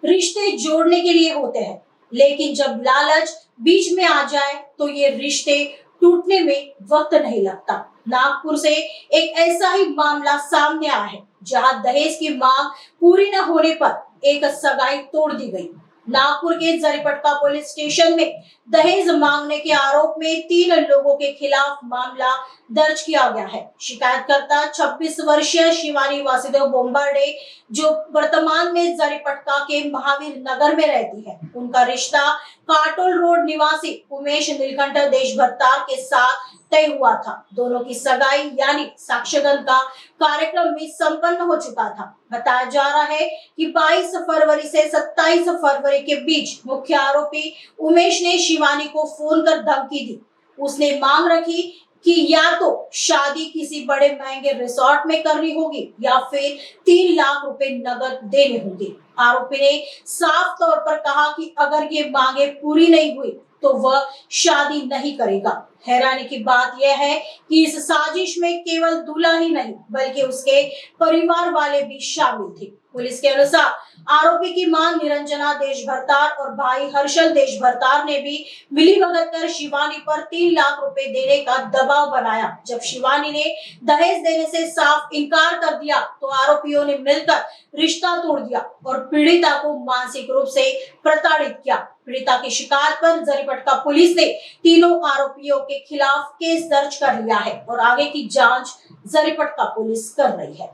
रिश्ते जोड़ने के लिए होते हैं, लेकिन जब लालच बीच में आ जाए तो ये रिश्ते टूटने में वक्त नहीं लगता। नागपुर से एक ऐसा ही मामला सामने आया है, जहां दहेज की मांग पूरी न होने पर एक सगाई तोड़ दी गई। नागपुर के जरीपटका पुलिस स्टेशन में दहेज मांगने के आरोप में 3 लोगों के खिलाफ मामला दर्ज किया गया है। शिकायतकर्ता 26 वर्षीय शिवानी वासुदेव बोम्बार्डे, जो वर्तमान में जरीपटका के महावीर नगर में रहती है। उनका रिश्ता काटोल रोड निवासी उमेश नीलकंठ देशभरतार के साथ तय हुआ था। दोनों की सगाई यानी साक्ष्यगंध का कार्यक्रम भी संपन्न हो चुका था। बताया जा रहा है कि 22 फरवरी से 27 फरवरी के बीच मुख्य आरोपी उमेश ने शिवानी को फोन कर धमकी दी। उसने मांग रखी कि या तो शादी किसी बड़े महंगे रिसोर्ट में करनी होगी या फिर 3 लाख रुपए नगद देने होंगे। आरोपी ने साफ तौर पर कहा कि अगर ये मांगे पूरी नहीं हुई तो वह शादी नहीं करेगा। हैरानी की बात यह है कि इस साजिश में केवल दूल्हा ही नहीं बल्कि उसके परिवार वाले भी शामिल थे। पुलिस के अनुसार आरोपी की मां निरंजना देशभरतार और भाई हर्षल देशभरतार ने भी मिलीभगत कर शिवानी पर 3 लाख रुपए देने का दबाव बनाया। जब शिवानी ने दहेज देने से साफ इनकार कर दिया तो आरोपियों ने मिलकर रिश्ता तोड़ दिया और पीड़िता को मानसिक रूप से प्रताड़ित किया। पीड़िता की शिकायत पर जरीपटका पुलिस ने तीनों आरोपियों के खिलाफ केस दर्ज कर लिया है और आगे की जांच जरीपटका पुलिस कर रही है।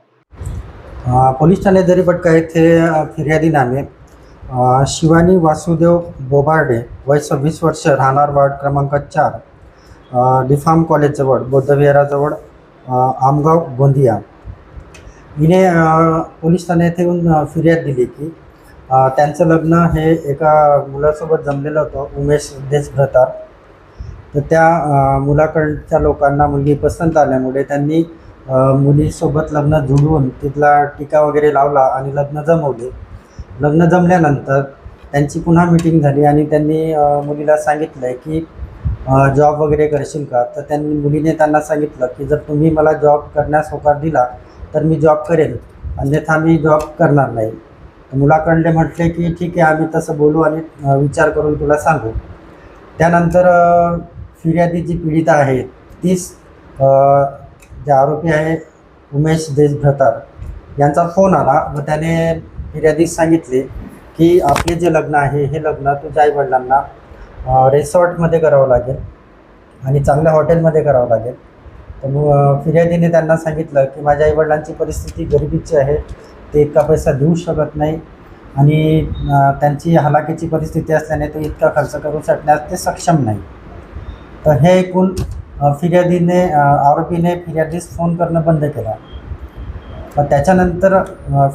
पोलीस ठाणे जरीपटका येथे फिर्यादी नामे शिवानी वासुदेव बोबार्डे, वय 26 वर्ष, राहणार वार्ड क्रमांक 4, डिफाम कॉलेजजवळ, बौद्धविहाराजवळ, आमगाव, गोंदिया। हिने पोलीस ठाणे येथे येऊन फिर्याद दिली की त्यांचं लग्न हे एका मुलासोबत जमलेलं होतं, उमेश देशभ्रतार। तर त्या मुलाकडच्या लोकांना मुलगी पसंत आल्यामुळे त्यांनी मुलीसोबत लग्न जुळवून तिथला टीका वगैरे लावला आणि लग्न जमवले। लग्न जमल्यानंतर त्यांची पुन्हा मीटिंग झाली आणि त्यांनी मुलीला सांगितलं की जॉब वगैरे करशील का? तर त्यांनी मुलीने त्यांना सांगितलं की जर तुम्ही मला जॉब करण्यास होकार दिला तर मी जॉब करेन, अन्यथा मी जॉब करणार नाही। मुलाकडले म्हटले की ठीक आहे, आम्ही तसं बोलू आणि विचार करून तुला सांगू। त्यानंतर फिर्यादी जी पीडिता आहे तीच जे आरोपी आहे उमेश देशभ्रतार यांचा फोन आला व त्याने फिर्यादीस सांगितले की आपले जे लग्न आहे हे लग्न तुझ्या आईवडिलांना रिसॉर्टमध्ये करावं लागेल आणि चांगल्या हॉटेलमध्ये करावं लागेल। तर फिर्यादीने त्यांना सांगितलं की माझ्या आईवडिलांची परिस्थिती गरिबीची आहे, ते इतका पैसा देऊ शकत नाही आणि त्यांची हलाखीची परिस्थिती असल्याने तो इतका खर्च करू शकण्यास ते सक्षम नाही। तर हे ऐकून फिर्यादीने आरोपीने फिर्यादीस फोन करणं बंद केला। पण त्याच्यानंतर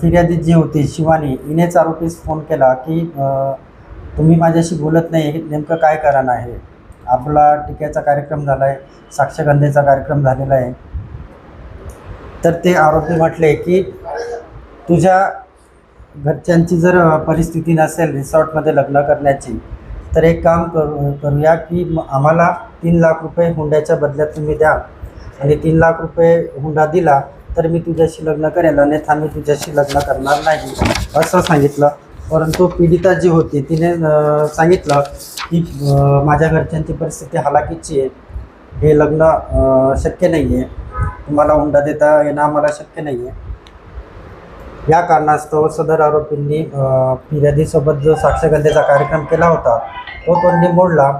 फिर्यादी जी होती शिवानी, हिनेच आरोपीस फोन केला की तुम्ही माझ्याशी बोलत नाही, नेमकं काय कारण आहे? आपला टीकेचा कार्यक्रम झाला आहे, साक्ष्यगंधेचा कार्यक्रम झालेला आहे। तर ते आरोपी म्हटले की तुझ्या घरच्यांची जर परिस्थिती नसेल रिसॉर्टमध्ये लग्न करण्याची तर एक काम करूया की आम्हाला 3 लाख रुपये हुंड्याच्या बदल्यात तुम्ही द्या आणि 3 लाख रुपये हुंडा दिला तर मी तुझ्याशी लग्न करेल, अन्यथा मी तुझ्याशी लग्न करणार नाही असं सांगितलं। परंतु पीडिता जी होती तिने सांगितलं की माझ्या घरच्यांची परिस्थिती हलाखीची आहे, हे लग्न शक्य नाही आहे, तुम्हाला हुंडा देता येणं आम्हाला शक्य नाही आहे। या कारणास्तव सदर आरोपींनी फिर्यादीसोबत जो साक्ष्यगंधेचा कार्यक्रम केला होता तो त्यांनी मोडला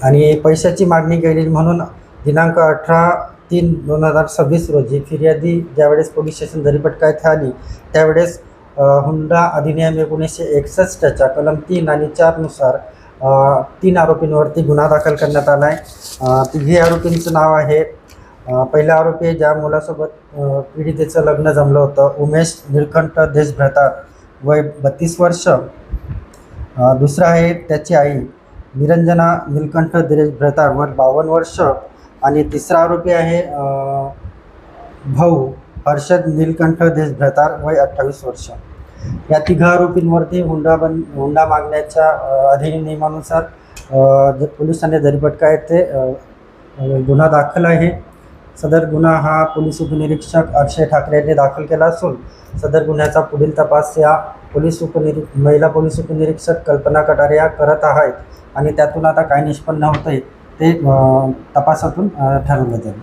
आणि पैशाची मागणी केली। म्हणून दिनांक 18/3/2026 रोजी फिर्यादी ज्यावेळेस पोलीस स्टेशन जरीपटका येथे आली त्यावेळेस हुंडा अधिनियम 1961च्या कलम 3 आणि 4 नुसार 3 आरोपींवरती गुन्हा दाखल करण्यात आला आहे। तिघी आरोपींचं नाव आहे, पहिला आरोपी ज्या मुलासोबत पीडितेचं लग्न जमलं होतं उमेश नीलकंठ देशभ्रतार, वय 32 वर्ष। दुसरा आहे त्याची आई निरंजना नीलकंठ देशभ्रतार, वय 52 वर्ष। आणि तिसरा आरोपी आहे भाऊ हर्षद नीलकंठ देशभ्रतार, वय 28 वर्ष। या तिघ आरोपींवरती हुंडा मागण्याच्या अधिनियमानुसार पोलीस ठाणे जरीपटका येथे गुन्हा दाखल आहे। सदर गुन्हा हा पोलीस उपनिरीक्षक अक्षय ठाकरे यांनी दाखल केला असून सदर गुन्ह्याचा पुढील तपास या महिला पोलीस उपनिरीक्षक कल्पना कटारे या करत आहेत आणि त्यातून आता काय निष्पन्न होतं आहे ते तपासातून ठरवलं जाईल.